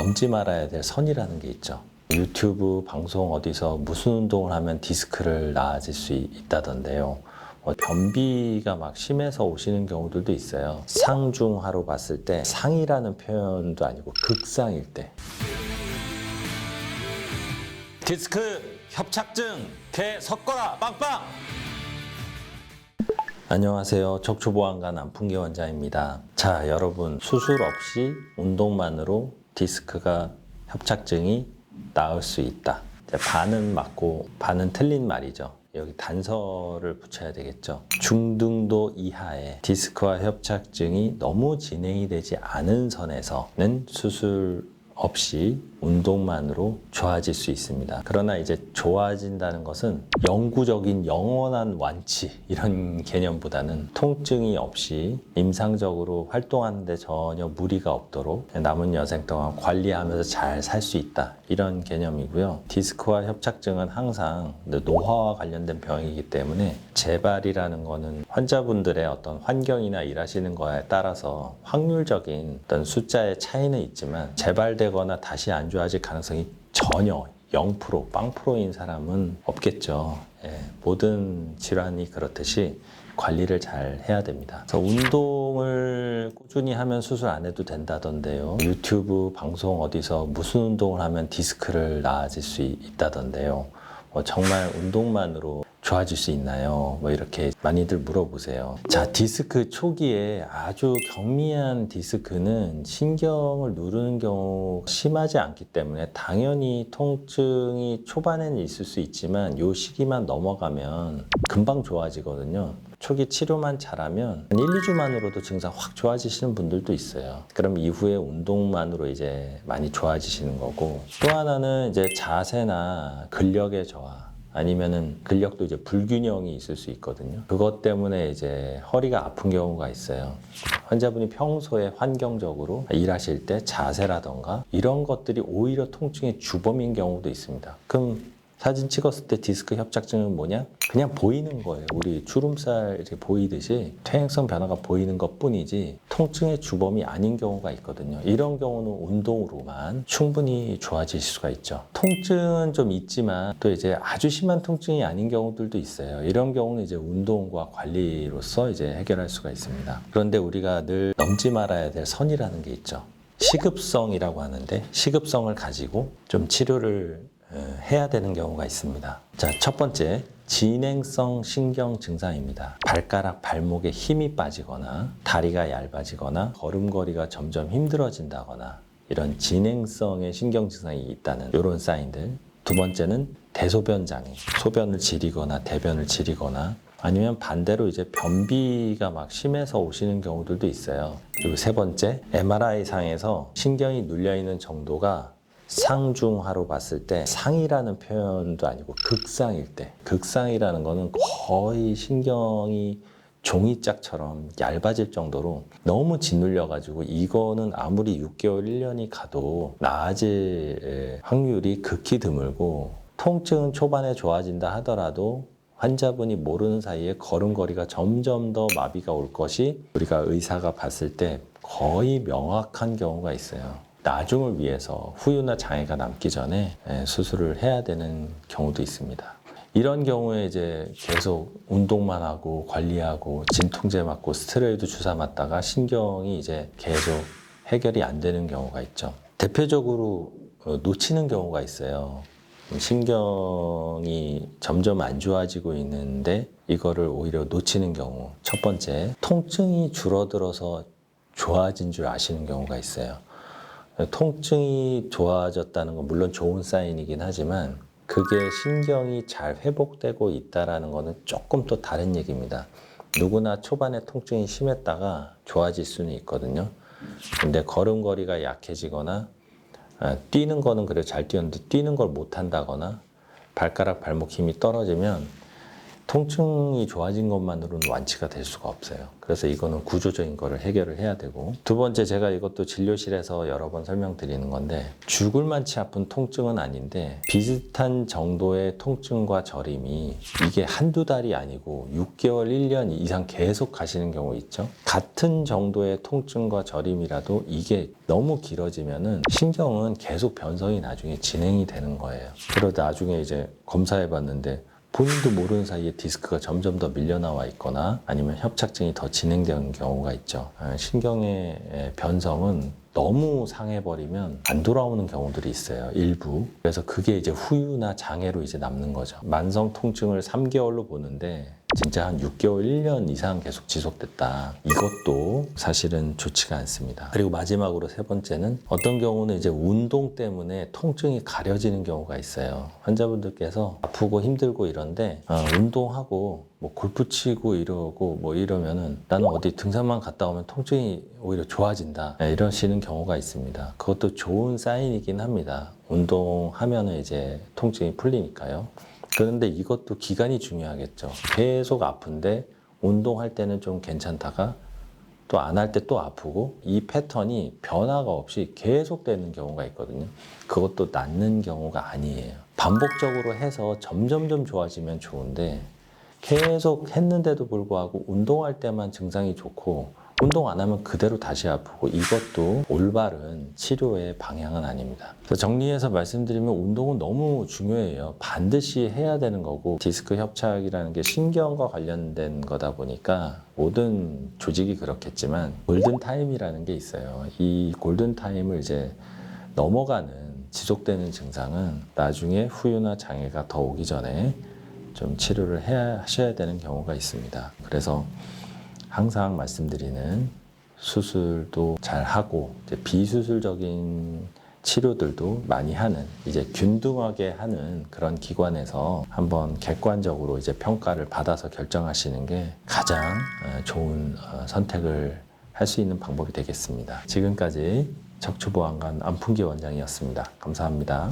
넘지 말아야 될 선이라는 게 있죠. 유튜브 방송 어디서 무슨 운동을 하면 디스크를 나아질 수 있다던데요. 변비가 막 심해서 오시는 경우들도 있어요. 상중하로 봤을 때 상이라는 표현도 아니고 극상일 때. 디스크 협착증 개 섞어라 빵빵. 안녕하세요. 척추보안관 안풍기 원장입니다. 자, 여러분 수술 없이 운동만으로 디스크가 협착증이 나을 수 있다. 반은 맞고 반은 틀린 말이죠. 여기 단서를 붙여야 되겠죠. 중등도 이하의 디스크와 협착증이 너무 진행이 되지 않은 선에서는 수술 없이 운동만으로 좋아질 수 있습니다. 그러나 이제 좋아진다는 것은 영구적인 영원한 완치 이런 개념보다는 통증이 없이 임상적으로 활동하는데 전혀 무리가 없도록 남은 여생 동안 관리하면서 잘 살 수 있다 이런 개념이고요. 디스크와 협착증은 항상 노화와 관련된 병이기 때문에 재발이라는 거는 환자분들의 어떤 환경이나 일하시는 거에 따라서 확률적인 어떤 숫자의 차이는 있지만 재발되거나 다시 안 좋아질 가능성이 전혀 0%, 0%인 사람은 없겠죠. 모든 질환이 그렇듯이 관리를 잘 해야 됩니다. 그래서 운동을 꾸준히 하면 수술 안 해도 된다던데요. 유튜브 방송 어디서 무슨 운동을 하면 디스크를 나아질 수 있다던데요. 정말 운동만으로 좋아질 수 있나요? 이렇게 많이들 물어보세요. 자, 디스크 초기에 아주 경미한 디스크는 신경을 누르는 경우 심하지 않기 때문에 당연히 통증이 초반에는 있을 수 있지만 이 시기만 넘어가면 금방 좋아지거든요. 초기 치료만 잘하면 1, 2주 만으로도 증상 확 좋아지시는 분들도 있어요. 그럼 이후에 운동만으로 이제 많이 좋아지시는 거고, 또 하나는 이제 자세나 근력의 저하 아니면은 근력도 이제 불균형이 있을 수 있거든요. 그것 때문에 이제 허리가 아픈 경우가 있어요. 환자분이 평소에 환경적으로 일하실 때 자세라던가 이런 것들이 오히려 통증의 주범인 경우도 있습니다. 그럼 사진 찍었을 때 디스크 협착증은 뭐냐? 그냥 보이는 거예요. 우리 주름살 이렇게 보이듯이 퇴행성 변화가 보이는 것 뿐이지 통증의 주범이 아닌 경우가 있거든요. 이런 경우는 운동으로만 충분히 좋아질 수가 있죠. 통증은 좀 있지만 또 이제 아주 심한 통증이 아닌 경우들도 있어요. 이런 경우는 이제 운동과 관리로서 이제 해결할 수가 있습니다. 그런데 우리가 늘 넘지 말아야 될 선이라는 게 있죠. 시급성이라고 하는데 시급성을 가지고 좀 치료를 해야 되는 경우가 있습니다. 자, 첫 번째, 진행성 신경 증상입니다. 발가락, 발목에 힘이 빠지거나 다리가 얇아지거나 걸음걸이가 점점 힘들어진다거나 이런 진행성의 신경 증상이 있다는 이런 사인들. 두 번째는 대소변 장애, 소변을 지리거나 대변을 지리거나 아니면 반대로 이제 변비가 막 심해서 오시는 경우들도 있어요. 그리고 세 번째, MRI 상에서 신경이 눌려 있는 정도가 상중하로 봤을 때 상이라는 표현도 아니고 극상일 때, 극상이라는 거는 거의 신경이 종이짝처럼 얇아질 정도로 너무 짓눌려 가지고 이거는 아무리 6개월, 1년이 가도 나아질 확률이 극히 드물고, 통증은 초반에 좋아진다 하더라도 환자분이 모르는 사이에 걸음걸이가 점점 더 마비가 올 것이 우리가 의사가 봤을 때 거의 명확한 경우가 있어요. 나중을 위해서 후유나 장애가 남기 전에 수술을 해야 되는 경우도 있습니다. 이런 경우에 이제 계속 운동만 하고 관리하고 진통제 맞고 스테로이드 주사 맞다가 신경이 이제 계속 해결이 안 되는 경우가 있죠. 대표적으로 놓치는 경우가 있어요. 신경이 점점 안 좋아지고 있는데 이거를 오히려 놓치는 경우. 첫 번째, 통증이 줄어들어서 좋아진 줄 아시는 경우가 있어요. 통증이 좋아졌다는 건 물론 좋은 사인이긴 하지만 그게 신경이 잘 회복되고 있다는 거는 조금 또 다른 얘기입니다. 누구나 초반에 통증이 심했다가 좋아질 수는 있거든요. 근데 걸음걸이가 약해지거나 뛰는 거는 그래 잘 뛰었는데 뛰는 걸 못 한다거나 발가락 발목 힘이 떨어지면 통증이 좋아진 것만으로는 완치가 될 수가 없어요. 그래서 이거는 구조적인 거를 해결을 해야 되고, 두 번째, 제가 이것도 진료실에서 여러 번 설명드리는 건데, 죽을 만치 아픈 통증은 아닌데 비슷한 정도의 통증과 저림이 이게 한두 달이 아니고 6개월, 1년 이상 계속 가시는 경우 있죠. 같은 정도의 통증과 저림이라도 이게 너무 길어지면은 신경은 계속 변성이 나중에 진행이 되는 거예요. 그러다 나중에 이제 검사해 봤는데 본인도 모르는 사이에 디스크가 점점 더 밀려나와 있거나 아니면 협착증이 더 진행되는 경우가 있죠. 신경의 변성은 너무 상해버리면 안 돌아오는 경우들이 있어요. 일부. 그래서 그게 이제 후유나 장애로 이제 남는 거죠. 만성 통증을 3개월로 보는데 진짜 한 6개월, 1년 이상 계속 지속됐다. 이것도 사실은 좋지가 않습니다. 그리고 마지막으로 세 번째는 어떤 경우는 이제 운동 때문에 통증이 가려지는 경우가 있어요. 환자분들께서 아프고 힘들고 이런데 운동하고 뭐 골프 치고 이러고 뭐 이러면은 나는 어디 등산만 갔다 오면 통증이 오히려 좋아진다. 이러시는 경우가 있습니다. 그것도 좋은 사인이긴 합니다. 운동하면은 이제 통증이 풀리니까요. 그런데 이것도 기간이 중요하겠죠. 계속 아픈데 운동할 때는 좀 괜찮다가 또 안 할 때 또 아프고 이 패턴이 변화가 없이 계속되는 경우가 있거든요. 그것도 낫는 경우가 아니에요. 반복적으로 해서 점점점 좋아지면 좋은데 계속 했는데도 불구하고 운동할 때만 증상이 좋고 운동 안 하면 그대로 다시 아프고 이것도 올바른 치료의 방향은 아닙니다. 그래서 정리해서 말씀드리면 운동은 너무 중요해요. 반드시 해야 되는 거고 디스크 협착이라는 게 신경과 관련된 거다 보니까 모든 조직이 그렇겠지만 골든타임이라는 게 있어요. 이 골든타임을 이제 넘어가는 지속되는 증상은 나중에 후유나 장애가 더 오기 전에 좀 치료를 하셔야 되는 경우가 있습니다. 그래서 항상 말씀드리는 수술도 잘 하고 이제 비수술적인 치료들도 많이 하는 이제 균등하게 하는 그런 기관에서 한번 객관적으로 이제 평가를 받아서 결정하시는 게 가장 좋은 선택을 할 수 있는 방법이 되겠습니다. 지금까지 척추보안관 안풍기 원장이었습니다. 감사합니다.